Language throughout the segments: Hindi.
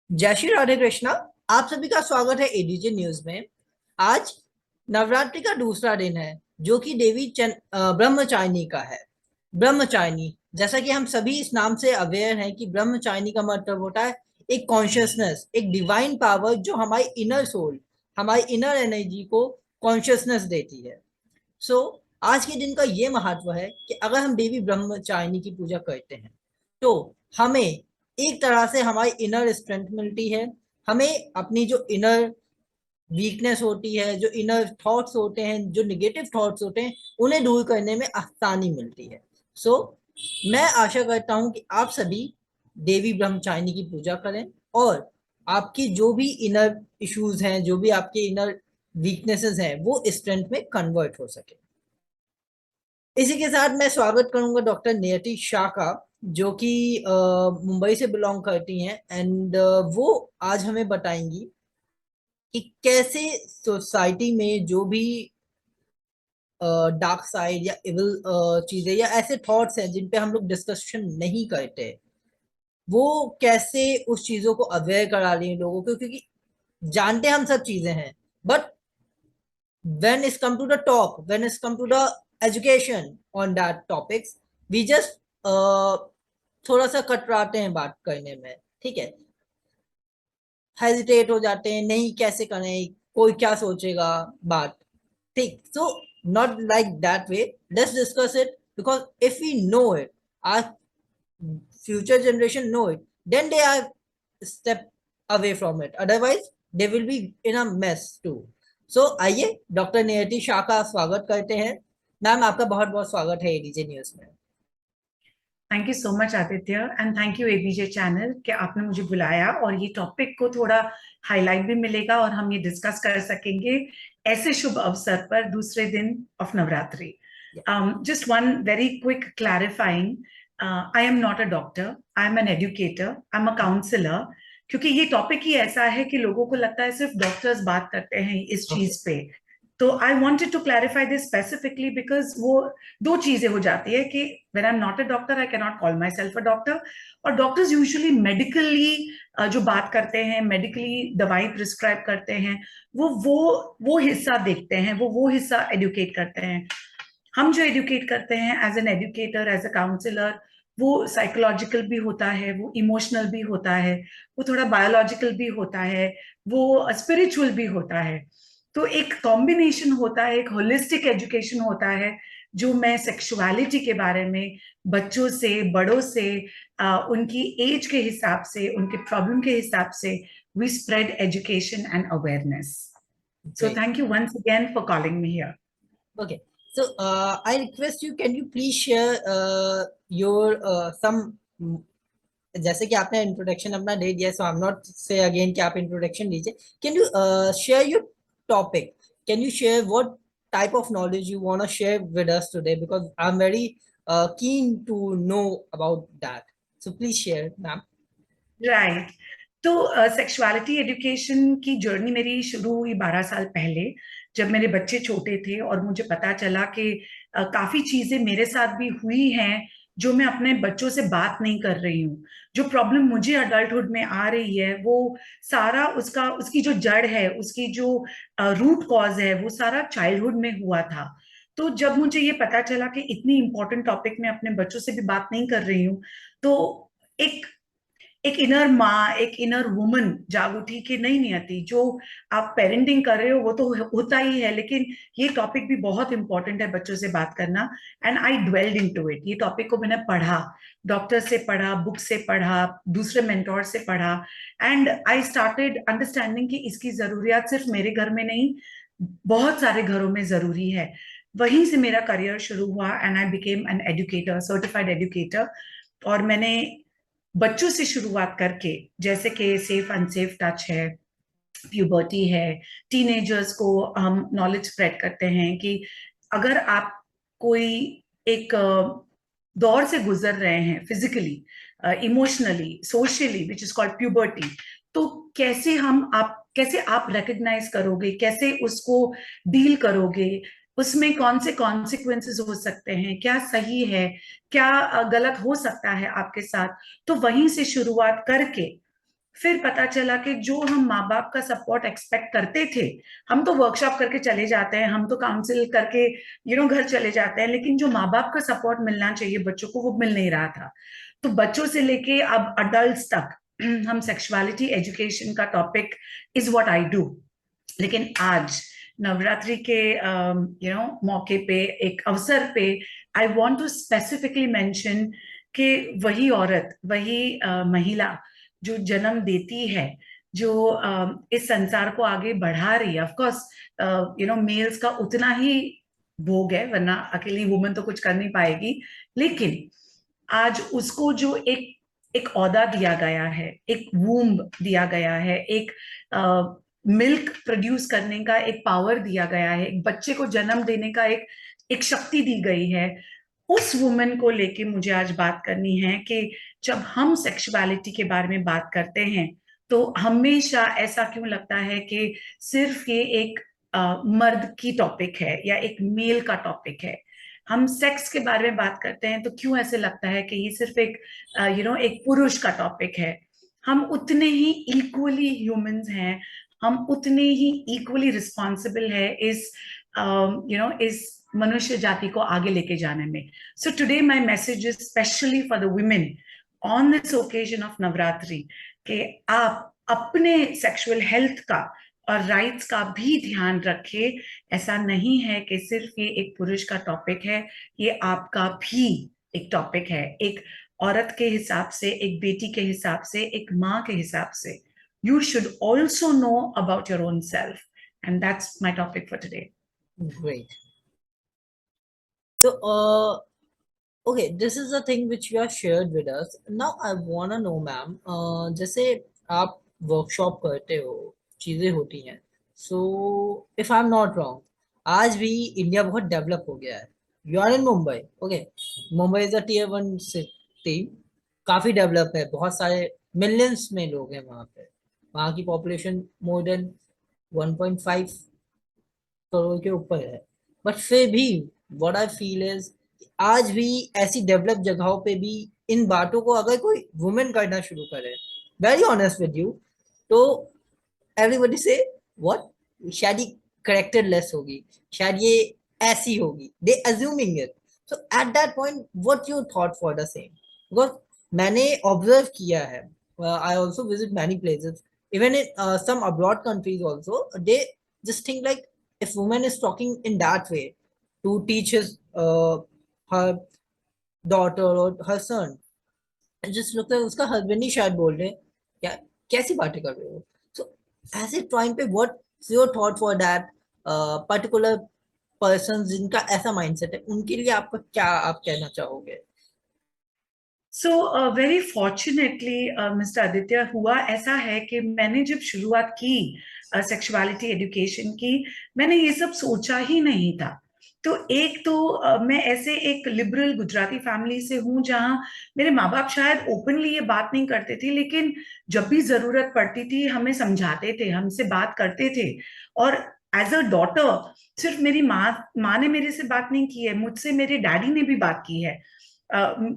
जय श्री राधे कृष्णा। आप सभी का स्वागत है एडीजे न्यूज में। आज नवरात्रि का दूसरा दिन है, जो कि ब्रह्मचारिणी का है। ब्रह्मचारिणी, जैसा कि हम सभी इस नाम से अवेयर हैं कि ब्रह्मचारिणी का मतलब होता है एक कॉन्शियसनेस, एक डिवाइन पावर जो हमारी इनर सोल, हमारी इनर एनर्जी को कॉन्शियसनेस देती है। सो आज के दिन का ये महत्व है कि अगर हम देवी ब्रह्मचारिणी की पूजा करते हैं तो हमें एक तरह से हमारी इनर स्ट्रेंथ मिलती है। हमें अपनी जो इनर वीकनेस होती है, जो इनर थॉट्स होते हैं, जो निगेटिव थॉट्स होते हैं, उन्हें दूर करने में आसानी मिलती है। सो मैं आशा करता हूं कि आप सभी देवी ब्रह्मचारिणी की पूजा करें और आपकी जो भी इनर इश्यूज हैं, जो भी आपके इनर वीकनेसेस हैं, वो स्ट्रेंथ में कन्वर्ट हो सके। इसी के साथ मैं स्वागत करूंगा डॉक्टर नियति शाह का, जो कि मुंबई से बिलोंग करती हैं। एंड वो आज हमें बताएंगी कि कैसे सोसाइटी में जो भी डार्क साइड या इविल चीजें या ऐसे थॉट्स हैं जिन पे हम लोग डिस्कशन नहीं करते, वो कैसे उस चीजों को अवेयर करा रही हैं लोगों को। क्योंकि जानते हम सब चीजें हैं, but when it's come to the talk, when it's come to the education on that topics, we just थोड़ा सा कतराते हैं बात करने में। ठीक है, हेजिटेट हो जाते हैं, नहीं कैसे करें, कोई क्या सोचेगा बात। ठीक, so not like that way, let's discuss it, because if we know it, our future generation know it, then they are step away from it, otherwise they will be in a mess too. So आइए डॉक्टर नियति शाह का स्वागत करते हैं। मैम, आपका बहुत बहुत स्वागत है एडीजे न्यूज में। Thank you so much Aditya and thank you ABJ channel कि आपने मुझे बुलाया और ये टॉपिक को थोड़ा हाईलाइट भी मिलेगा और हम ये डिस्कस कर सकेंगे ऐसे शुभ अवसर पर दूसरे दिन of Navratri. Just one very quick clarifying, I am not a doctor, I am an educator, I am a counsellor. क्योंकि ये टॉपिक ही ऐसा है कि लोगों को लगता है सिर्फ डॉक्टर्स बात करते हैं इस ओके। चीज पे। तो I wanted to clarify this specifically because वो दो चीजें हो जाती है कि when I'm not a doctor, I cannot call myself a doctor. और डॉक्टर्स यूजुअली मेडिकली जो बात करते हैं, मेडिकली दवाई प्रिस्क्राइब करते हैं, वो हिस्सा देखते हैं, वो हिस्सा एडुकेट करते हैं। हम जो एडुकेट करते हैं as an educator, as a counsellor, वो साइकोलॉजिकल भी होता है, वो इमोशनल भी होता है, वो थोड़ा बायोलॉजिकल भी होता है, वो स्पिरिचुअल भी होता है। तो एक कॉम्बिनेशन होता है, एक होलिस्टिक एजुकेशन होता है जो मैं सेक्सुअलिटी के बारे में बच्चों से, बड़ों से, उनकी एज के हिसाब से, उनके प्रॉब्लम के हिसाब से we spread education and awareness. So great. Thank you once again for calling me here. Okay, so I request you, can you please share your some, जैसे कि आपने इंट्रोडक्शन अपना दे दिया, so I am not say again कि आप इंट्रोडक्शन दीजिए। Can you share your topic, can you share what type of knowledge you want to share with us today, because I'm very keen to know about that. So please share, ma'am. Right. तो सेक्सुअलिटी एजुकेशन की जर्नी मेरी शुरू हुई 12 साल पहले, जब मेरे बच्चे छोटे थे और मुझे पता चला कि काफी चीजें मेरे साथ भी हुई हैं जो मैं अपने बच्चों से बात नहीं कर रही हूँ। जो प्रॉब्लम मुझे अडल्टहुड में आ रही है, वो सारा उसकी जो जड़ है, उसकी जो रूट कॉज है, वो सारा चाइल्डहुड में हुआ था। तो जब मुझे ये पता चला कि इतनी इंपॉर्टेंट टॉपिक में अपने बच्चों से भी बात नहीं कर रही हूँ, तो एक एक इनर माँ, एक इनर वुमन जाग उठी कि नहीं नियति, जो आप पेरेंटिंग कर रहे हो वो तो होता ही है, लेकिन ये टॉपिक भी बहुत इंपॉर्टेंट है बच्चों से बात करना। And I dwelled into it. ये टॉपिक को मैंने पढ़ा, डॉक्टर से पढ़ा, बुक से पढ़ा, दूसरे मेंटोर से पढ़ा, एंड आई स्टार्टेड अंडरस्टैंडिंग कि इसकी जरूरियात सिर्फ मेरे घर में नहीं, बहुत सारे घरों में जरूरी है। वहीं से मेरा करियर शुरू हुआ and I became an educator, certified educator. और मैंने बच्चों से शुरुआत करके, जैसे कि सेफ अनसेफ टच है, प्यूबर्टी है, टीनेजर्स को हम नॉलेज स्प्रेड करते हैं कि अगर आप कोई एक दौर से गुजर रहे हैं, physically, emotionally, socially, which is called puberty, तो कैसे आप रिकग्नाइज करोगे, कैसे उसको डील करोगे, उसमें कौन से कॉन्सिक्वेंसेस हो सकते हैं, क्या सही है, क्या गलत हो सकता है आपके साथ। तो वहीं से शुरुआत करके फिर पता चला कि जो हम माँ बाप का सपोर्ट एक्सपेक्ट करते थे, हम तो वर्कशॉप करके चले जाते हैं, हम तो काउंसिल करके घर चले जाते हैं, लेकिन जो माँ बाप का सपोर्ट मिलना चाहिए बच्चों को वो मिल नहीं रहा था। तो बच्चों से लेके अब अडल्ट्स तक हम सेक्सुअलिटी एजुकेशन का topic is what I do. लेकिन आज नवरात्रि के मौके पे, एक अवसर पे, I want to specifically mention कि वही औरत, वही महिला जो जन्म देती है, जो इस संसार को आगे बढ़ा रही है, ऑफ कोर्स मेल्स का उतना ही भोग है, वरना अकेली वुमन तो कुछ कर नहीं पाएगी, लेकिन आज उसको जो एक एक ओहदा दिया गया है, एक वूम्ब दिया गया है, एक मिल्क प्रोड्यूस करने का एक पावर दिया गया है, एक बच्चे को जन्म देने का एक एक शक्ति दी गई है, उस वुमेन को लेके मुझे आज बात करनी है कि जब हम सेक्सुअलिटी के बारे में बात करते हैं तो हमेशा ऐसा क्यों लगता है कि सिर्फ ये एक मर्द की टॉपिक है या एक मेल का टॉपिक है। हम सेक्स के बारे में बात करते हैं तो क्यों ऐसे लगता है कि ये सिर्फ एक एक पुरुष का टॉपिक है। हम उतने ही इक्वली ह्यूमंस हैं, हम उतने ही इक्वली रिस्पॉन्सिबल है इस इस मनुष्य जाति को आगे लेके जाने में। So today my message is specially for the women on this occasion of Navratri, कि आप अपने सेक्सुअल हेल्थ का और राइट्स का भी ध्यान रखें। ऐसा नहीं है कि सिर्फ ये एक पुरुष का टॉपिक है, ये आपका भी एक टॉपिक है, एक औरत के हिसाब से, एक बेटी के हिसाब से, एक माँ के हिसाब से। You should also know about your own self. And that's my topic for today. Great. So, okay, this is the thing which you have shared with us. Now, I wanna know, ma'am, जैसे आप वर्कशॉप करते हो, चीजें होती हैं, so if I'm not wrong, आज भी इंडिया बहुत डेवलप हो गया है। You are in Mumbai, okay, Mumbai is a tier one city, काफी डेवलप है, बहुत सारे मिलियंस में लोग हैं वहाँ पे, वहाँ की पॉपुलेशन मोर देन 1.5 करोड़ के ऊपर है। बट फिर भी व्हाट आई फील इज, आज भी ऐसी डेवलप जगहों पे भी इन बातों को अगर कोई वुमेन करना शुरू करे, वेरी ऑनेस्ट विद यू, तो एवरीबॉडी से व्हाट, शायद ये करेक्टरलेस होगी, शायद ये ऐसी होगी, they assuming it. So at that point what your thought for the same? Because मैंने ऑब्जर्व किया है, I also visit many places, even in some abroad countries also, they just think like if woman is talking in that way to teach her daughter or her son, just लगता है उसका हस्बैंड ही शायद बोल रहे हैं, क्या कैसी बातें कर रहे हो? सो ऐसे टाइम पे what your thought for that particular person जिनका ऐसा माइंडसेट है, उनके लिए आपका क्या आप कहना चाहोगे? So very fortunately mister Aditya, हुआ ऐसा है कि मैंने जब शुरुआत की सेक्सुअलिटी एजुकेशन की, मैंने ये सब सोचा ही नहीं था। तो एक तो मैं ऐसे एक लिबरल गुजराती फैमिली से हूँ जहाँ मेरे माँ बाप शायद ओपनली ये बात नहीं करते थे, लेकिन जब भी जरूरत पड़ती थी हमें समझाते थे, हमसे बात करते थे। और एज अ डॉटर, सिर्फ मेरी माँ ने मेरे से बात नहीं की है, मुझसे मेरे डैडी ने भी बात की है।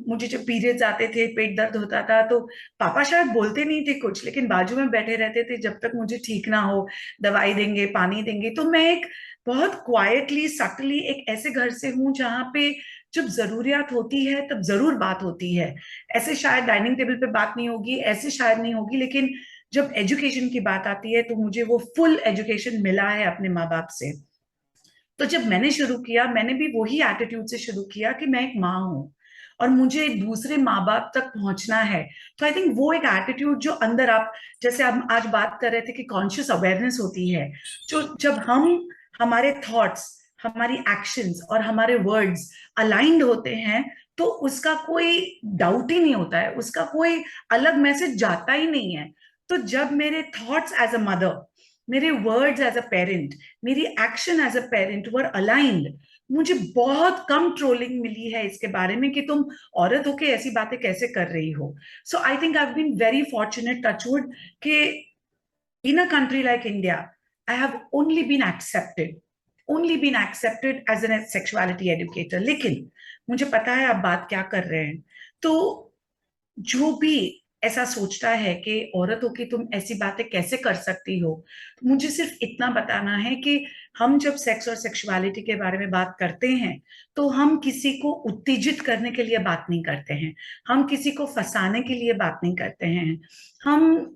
मुझे जब पीरियड्स आते थे, पेट दर्द होता था, तो पापा शायद बोलते नहीं थे कुछ, लेकिन बाजू में बैठे रहते थे जब तक मुझे ठीक ना हो, दवाई देंगे, पानी देंगे। तो मैं एक बहुत क्वाइटली, सटली एक ऐसे घर से हूं जहाँ पे जब जरूरियात होती है तब जरूर बात होती है। ऐसे शायद डाइनिंग टेबल पे बात नहीं होगी, ऐसे शायद नहीं होगी, लेकिन जब एजुकेशन की बात आती है तो मुझे वो फुल एजुकेशन मिला है अपने माँ बाप से। तो जब मैंने शुरू किया, मैंने भी वही एटीट्यूड से शुरू किया कि मैं एक माँ हूं और मुझे दूसरे माँ बाप तक पहुंचना है। तो आई थिंक वो एक एटीट्यूड जो अंदर, आप जैसे आप आज बात कर रहे थे कि कॉन्शियस अवेयरनेस होती है, जो जब हम, हमारे थॉट्स, हमारी एक्शंस और हमारे वर्ड्स अलाइंड होते हैं, तो उसका कोई डाउट ही नहीं होता है, उसका कोई अलग मैसेज जाता ही नहीं है। तो जब मेरे थॉट्स एज अ मदर, मेरे वर्ड्स एज अ पेरेंट, मेरी action as a parent were aligned, मुझे बहुत कम ट्रोलिंग मिली है इसके बारे में कि तुम औरत होके ऐसी बातें कैसे कर रही हो। So I think I have been very fortunate, touchwood, कि in a country like India I have only been accepted as an sexuality educator. लेकिन मुझे पता है आप बात क्या कर रहे हैं। तो जो भी ऐसा सोचता है कि औरत हो के तुम ऐसी बातें कैसे कर सकती हो, तो मुझे सिर्फ इतना बताना है कि हम जब सेक्स और सेक्सुअलिटी के बारे में बात करते हैं तो हम किसी को उत्तेजित करने के लिए बात नहीं करते हैं, हम किसी को फंसाने के लिए बात नहीं करते हैं, हम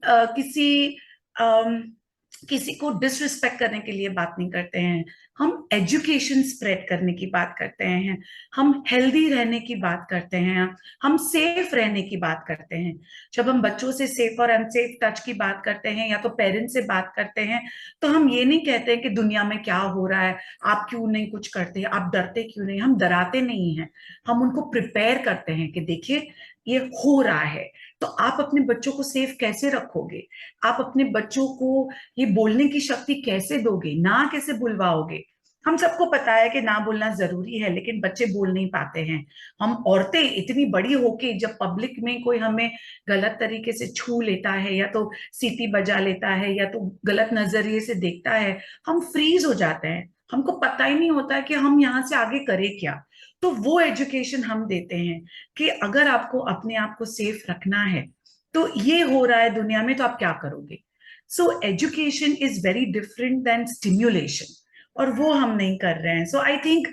किसी को डिसरिस्पेक्ट करने के लिए बात नहीं करते हैं, हम एजुकेशन स्प्रेड करने की बात करते हैं, हम हेल्दी रहने की बात करते हैं, हम सेफ रहने की बात करते हैं। जब हम बच्चों से सेफ और अनसेफ टच की बात करते हैं या तो पेरेंट्स से बात करते हैं, तो हम ये नहीं कहते हैं कि दुनिया में क्या हो रहा है, आप क्यों नहीं कुछ करते, आप डरते क्यों नहीं। हम डराते नहीं हैं, हम उनको प्रिपेयर करते हैं कि देखिए ये हो रहा है। तो आप अपने बच्चों को सेफ कैसे रखोगे, आप अपने बच्चों को ये बोलने की शक्ति कैसे दोगे, ना कैसे बुलवाओगे। हम सबको पता है कि ना बोलना जरूरी है, लेकिन बच्चे बोल नहीं पाते हैं। हम औरतें इतनी बड़ी होके जब पब्लिक में कोई हमें गलत तरीके से छू लेता है या तो सीटी बजा लेता है या तो गलत नजरिए से देखता है, हम फ्रीज हो जाते हैं, हमको पता ही नहीं होता कि हम यहाँ से आगे करें क्या। तो वो एजुकेशन हम देते हैं कि अगर आपको अपने आप को सेफ रखना है, तो ये हो रहा है दुनिया में, तो आप क्या करोगे। So education is very different than stimulation, और वो हम नहीं कर रहे हैं। सो आई थिंक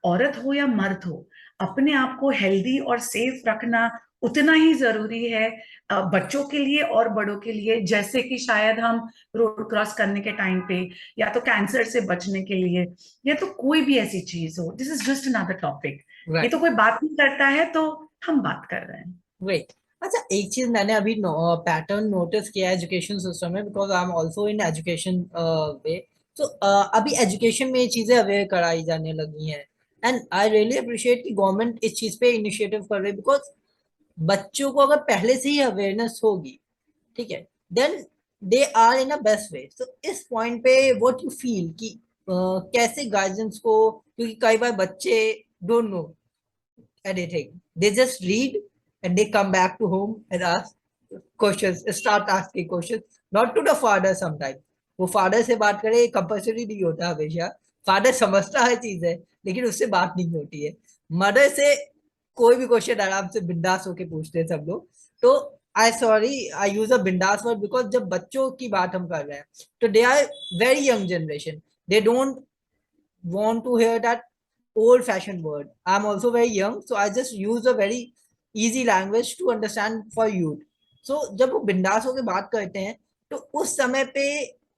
औरत हो या मर्द हो, अपने आप को हेल्दी और सेफ रखना उतना ही जरूरी है, बच्चों के लिए और बड़ों के लिए। जैसे कि शायद हम रोड क्रॉस करने के टाइम पे, या तो कैंसर से बचने के लिए, या तो कोई भी ऐसी चीज हो। This is just another topic. ये राइट। तो कोई बात नहीं करता है, तो हम बात कर रहे हैं। ग्रेट। अच्छा, एक चीज मैंने अभी पैटर्न नोटिस किया एजुकेशन सिस्टम में, because I am also in education way. तो अभी एजुकेशन में ये चीजें अवेयर कराई जाने लगी हैं, एंड आई रियली अप्रिशिएट कि गवर्नमेंट इस चीज पे इनिशिएटिव कर रही है, बिकॉज बच्चों को अगर पहले से ही अवेयरनेस होगी, ठीक है, then they are in a best way. तो इस पॉइंट पे व्हाट यू फील कि कैसे गार्जियंस को, क्योंकि कई बार बच्चे don't know anything. They just read and they come back to home and ask questions, start asking questions, not to the father sometimes. वो फादर से बात करे कंपल्सरी नहीं होता हमेशा। फादर समझता है चीज है, लेकिन उससे बात नहीं होती है। मदर से कोई भी क्वेश्चन आराम से बिंदास होके पूछते हैं सब लोग। तो आई सॉरी आई यूज अ बिंदास वर्ड, बिकॉज जब बच्चों की बात हम कर रहे हैं, तो they are very young generation, they don't want to hear that old fashioned word. I'm also very young, so I just use a very easy language to understand for youth. So जब वो बिंदास होकर बात करते हैं, तो उस समय पे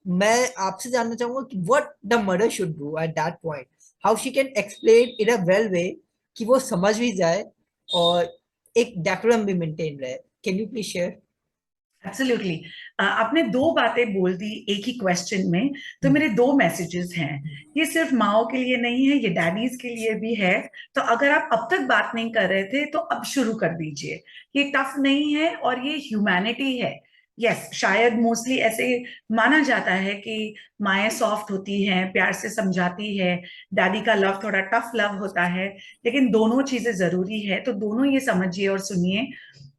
मैं आपसे जानना चाहूंगा कि what the mother should do at that point, how she can explain in a well way कि वो समझ भी जाए और एक डेकोरम भी मेंटेन रहे। Can you please share? Absolutely. आपने दो बातें बोल दी एक ही क्वेश्चन में, तो मेरे दो मैसेजेस हैं। ये सिर्फ माओ के लिए नहीं है, ये डैडीज के लिए भी है। तो अगर आप अब तक बात नहीं कर रहे थे, तो अब शुरू कर दीजिए। ये टफ नहीं है और ये ह्यूमैनिटी है। यस, शायद मोस्टली ऐसे माना जाता है कि माएँ सॉफ्ट होती हैं, प्यार से समझाती है, डैडी का लव थोड़ा टफ लव होता है, लेकिन दोनों चीजें जरूरी है। तो दोनों ये समझिए और सुनिए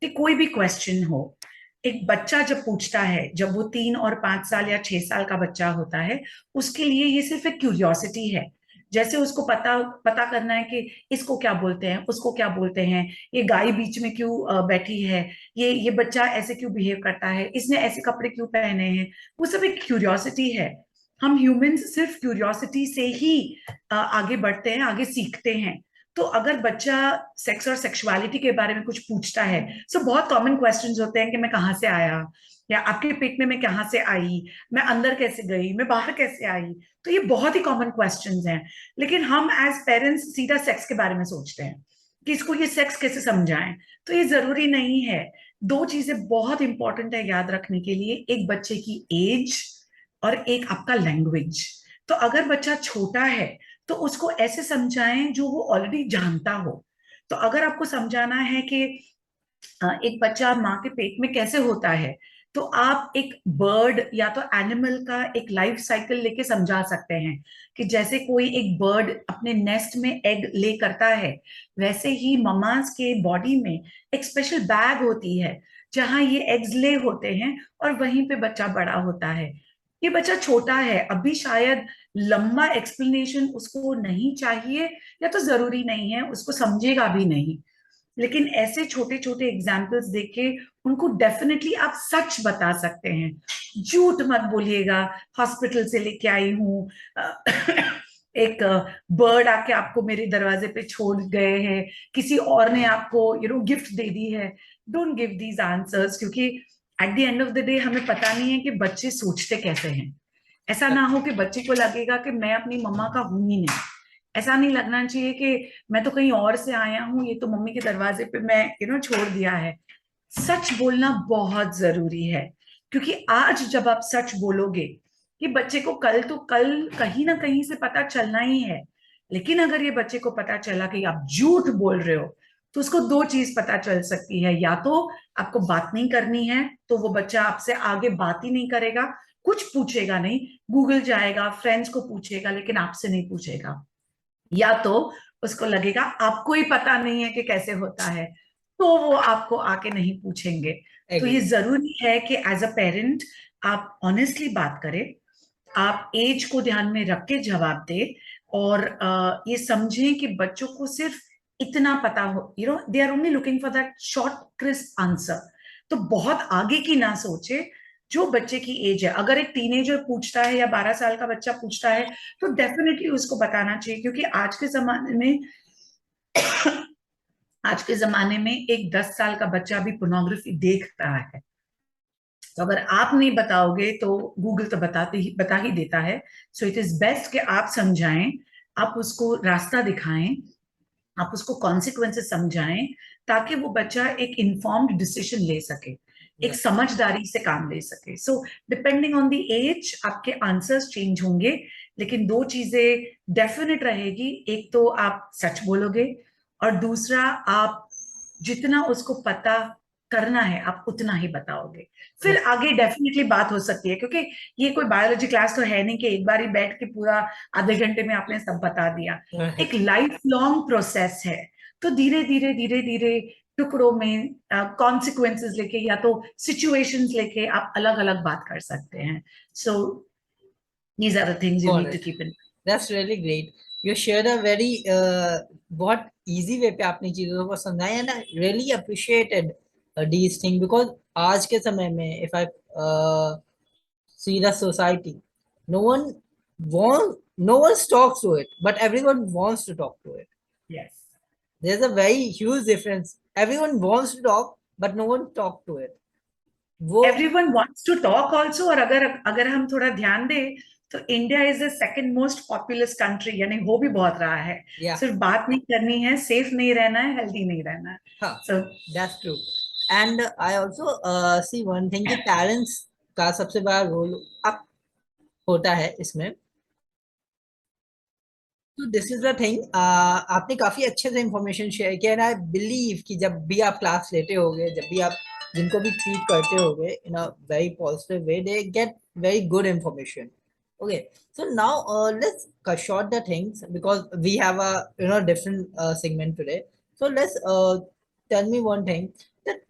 कि कोई भी क्वेश्चन हो, एक बच्चा जब पूछता है, जब वो 3 और 5 साल या 6 साल का बच्चा होता है, उसके लिए ये सिर्फ एक क्यूरियोसिटी है। जैसे उसको पता पता करना है कि इसको क्या बोलते हैं, उसको क्या बोलते हैं, ये गाय बीच में क्यों बैठी है, ये बच्चा ऐसे क्यों बिहेव करता है, इसने ऐसे कपड़े क्यों पहने हैं। वो सब एक क्यूरियोसिटी है। हम ह्यूमंस सिर्फ क्यूरियोसिटी से ही आगे बढ़ते हैं, आगे सीखते हैं। तो अगर बच्चा सेक्स और सेक्सुअलिटी के बारे में कुछ पूछता है, सो बहुत कॉमन क्वेश्चंस होते हैं कि मैं कहाँ से आया, या आपके पेट में मैं कहाँ से आई, मैं अंदर कैसे गई, मैं बाहर कैसे आई। तो ये बहुत ही कॉमन क्वेश्चंस हैं। लेकिन हम एज पेरेंट्स सीधा सेक्स के बारे में सोचते हैं कि इसको ये सेक्स कैसे समझाएं। तो ये जरूरी नहीं है। दो चीजें बहुत इंपॉर्टेंट है याद रखने के लिए, एक बच्चे की एज और एक आपका लैंग्वेज। तो अगर बच्चा छोटा है, तो उसको ऐसे समझाएं जो वो ऑलरेडी जानता हो। तो अगर आपको समझाना है कि एक बच्चा माँ के पेट में कैसे होता है, तो आप एक बर्ड या तो एनिमल का एक लाइफ साइकिल लेके समझा सकते हैं कि जैसे कोई एक बर्ड अपने नेस्ट में एग ले करता है, वैसे ही ममास के बॉडी में एक स्पेशल बैग होती है जहां ये एग्स ले होते हैं, और वहीं पे बच्चा बड़ा होता है। ये बच्चा छोटा है, अभी शायद लंबा एक्सप्लेनेशन उसको नहीं चाहिए, या तो जरूरी नहीं है, उसको समझेगा भी नहीं। लेकिन ऐसे छोटे छोटे एग्जाम्पल्स देके उनको डेफिनेटली आप सच बता सकते हैं, झूठ मत बोलिएगा। हॉस्पिटल से लेके आई हूँ, एक बर्ड आके आपको मेरे दरवाजे पे छोड़ गए हैं, किसी और ने आपको गिफ्ट दे दी है। डोंट गिव दीज आंसर्स, क्योंकि at the end of the day हमें पता नहीं है कि बच्चे सोचते कैसे हैं। ऐसा ना हो कि बच्चे को लगेगा कि मैं अपनी मम्मा का हूं ही नहीं। ऐसा नहीं लगना चाहिए कि मैं तो कहीं और से आया हूँ, ये तो मम्मी के दरवाजे पे मैं छोड़ दिया है। सच बोलना बहुत जरूरी है, क्योंकि आज जब आप सच बोलोगे, कि बच्चे को कल तो कल कहीं ना कहीं से पता चलना ही है। लेकिन अगर ये बच्चे को पता चला कि आप झूठ बोल रहे हो, तो उसको दो चीज पता चल सकती है। या तो आपको बात नहीं करनी है, तो वो बच्चा आपसे आगे बात ही नहीं करेगा, कुछ पूछेगा नहीं, गूगल जाएगा, फ्रेंड्स को पूछेगा, लेकिन आपसे नहीं पूछेगा। या तो उसको लगेगा आपको ही पता नहीं है कि कैसे होता है, तो वो आपको आके नहीं पूछेंगे। तो ये एग्री। जरूरी है कि एज अ पेरेंट आप ऑनेस्टली बात करें, आप एज को ध्यान में रख के जवाब दे, और ये समझें कि बच्चों को सिर्फ इतना पता हो, they are only looking for that short crisp answer. तो बहुत आगे की ना सोचे, जो बच्चे की एज है। अगर एक टीनेजर पूछता है या 12 साल का बच्चा पूछता है, तो डेफिनेटली उसको बताना चाहिए, क्योंकि आज के जमाने में आज के जमाने में एक 10 साल का बच्चा भी पोर्नोग्राफी देखता है। तो अगर आप नहीं बताओगे तो गूगल तो बता ही देता है। सो इट इज बेस्ट कि आप समझाएं, आप उसको रास्ता दिखाएं, आप उसको कॉन्सिक्वेंसेस समझाएं, ताकि वो बच्चा एक इन्फॉर्म्ड डिसीजन ले सके, एक Yes. समझदारी से काम ले सके। So depending on the age आपके आंसर्स चेंज होंगे, लेकिन दो चीजें डेफिनेट रहेगी। एक तो आप सच बोलोगे, और दूसरा आप जितना उसको पता करना है आप उतना ही बताओगे। फिर Yes. आगे डेफिनेटली बात हो सकती है, क्योंकि ये कोई बायोलॉजी क्लास तो है नहीं कि एक बार ही बैठ के पूरा आधे घंटे में आपने सब बता दिया। एक Right. लाइफ लॉन्ग प्रोसेस है। तो धीरे धीरे धीरे धीरे टुकड़ों में कॉन्सिक्वेंसेस लेके या तो सिचुएशंस लेके आप अलग अलग बात कर सकते हैं। So these are the things you Got need to it. Keep in. That's really great. You shared a very बहुत easy way पे आपने चीजों को समझाया है ना. Really appreciated these things because आज के समय में if I see the society, no one no one talks to it, but everyone wants to talk to it. Yes, There's a very huge difference. Everyone wants to talk, but no one talk to it. वो everyone wants to talk also. और अगर अगर हम थोड़ा ध्यान दें, तो India is the second most populous country, यानी हो भी बहुत रहा है। या सिर्फ बात नहीं करनी है, सेफ नहीं रहना है, हेल्दी नहीं रहना है। हाँ, सो that's true. And I also see one thing कि parents का सबसे बड़ा रोल अब होता है इसमें. तो दिस इज द थिंग. आपने काफी अच्छे से इंफॉर्मेशन शेयर किया एंड आई बिलीव कि जब भी आप क्लास लेते होगे, जब भी आप जिनको भी ट्रीट करते होगे in a very positive way, they get very good information. Okay, so now let's cut short the things because we have a different segment today. So let's tell me one thing that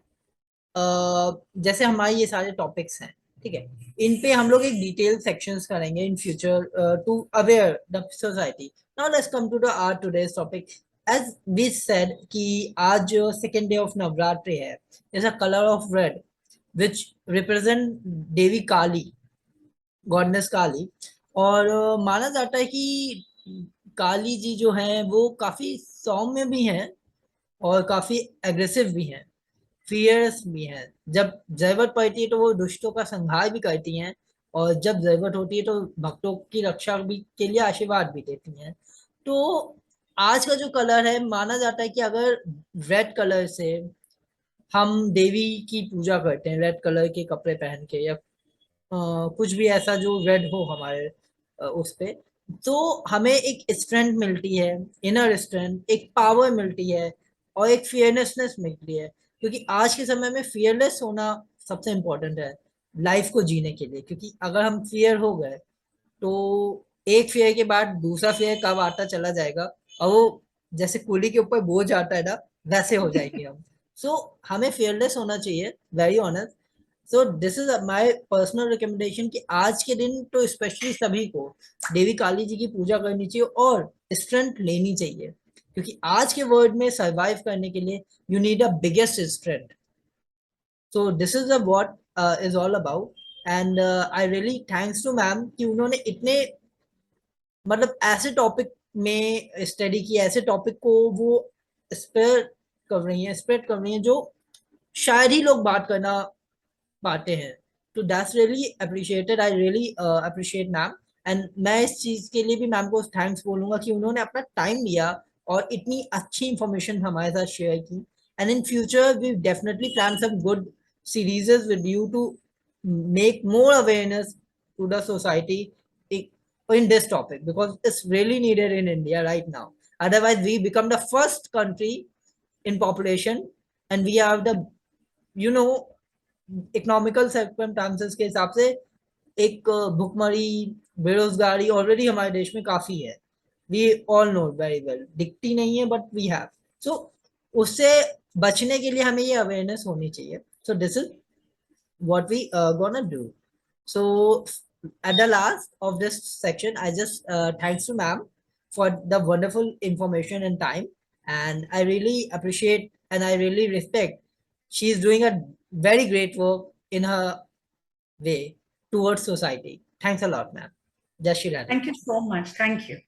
जैसे हमारे ये सारे टॉपिक्स हैं, ठीक है, इन पे हम लोग एक डिटेल सेक्शंस करेंगे in future to aware the society. Now let's come to the our today's topic. As we said कि आज सेकेंड डे ऑफ नवरात्रि है. Is a colour of red which represent Devi Kali, goddess Kali. और माना जाता है कि काली जी जो हैं वो काफी सौम्य भी हैं और काफी एग्रेसिव भी हैं, फियर्स भी हैं. जब जरूरत पड़ती है तो वो दुष्टों का संहार भी करती हैं, और जब जरूरत होती है तो भक्तों की रक्षा भी के लिए आशीर्वाद भी देती हैं. तो आज का जो कलर है, माना जाता है कि अगर रेड कलर से हम देवी की पूजा करते हैं, रेड कलर के कपड़े पहन के या कुछ भी ऐसा जो रेड हो हमारे उस पे, तो हमें एक स्ट्रेंथ मिलती है, इनर स्ट्रेंथ, एक पावर मिलती है और एक फियरनेसनेस मिलती है. क्योंकि आज के समय में फियरलेस होना सबसे इम्पोर्टेंट है लाइफ को जीने के लिए. क्योंकि अगर हम फियर हो गए तो एक फेयर के बाद दूसरा फेयर कब आता चला जाएगा, और वो जैसे कुली के ऊपर बोझ आता है ना, वैसे हो जाएंगे हम. सो हमें फेयरलेस होना चाहिए, very honest. So this is my personal recommendation कि आज के दिन तो स्पेशली सभी को देवी काली जी की पूजा करनी चाहिए और स्ट्रेंथ लेनी चाहिए. क्योंकि आज के वर्ल्ड में सरवाइव करने के लिए you need a biggest strength. So this is what is all about. And I really thanks to ma'am कि उन्होंने इतने मतलब ऐसे टॉपिक में स्टडी किया, ऐसे टॉपिक को वो स्प्रेड कर रही हैं जो शायद ही लोग बात करना पाते हैं. तो that's really appreciated. I really appreciate ma'am. And मैं इस चीज के लिए भी मैम को थैंक्स बोलूंगा कि उन्होंने अपना टाइम लिया और इतनी अच्छी इंफॉर्मेशन हमारे साथ शेयर की. And in future we definitely plan some good serieses with you to make more awareness to the society in this topic, because it's really needed in India right now. Otherwise, we become the first country in population, and we have the, you know, economical circumstances के हिसाब से एक भुखमरी, बेरोजगारी ऑलरेडी हमारे देश में काफी है. We all know very well, दिखती नहीं है बट वी हैव. सो उससे बचने के लिए हमें ये अवेयरनेस होनी चाहिए. So this is what we gonna do. So at the last of this section, I just thanks to ma'am for the wonderful information and time, and I really appreciate and I really respect. She's doing a very great work in her way towards society. Thanks a lot, ma'am. Jai Shri Radhe. Thank you so much. Thank you.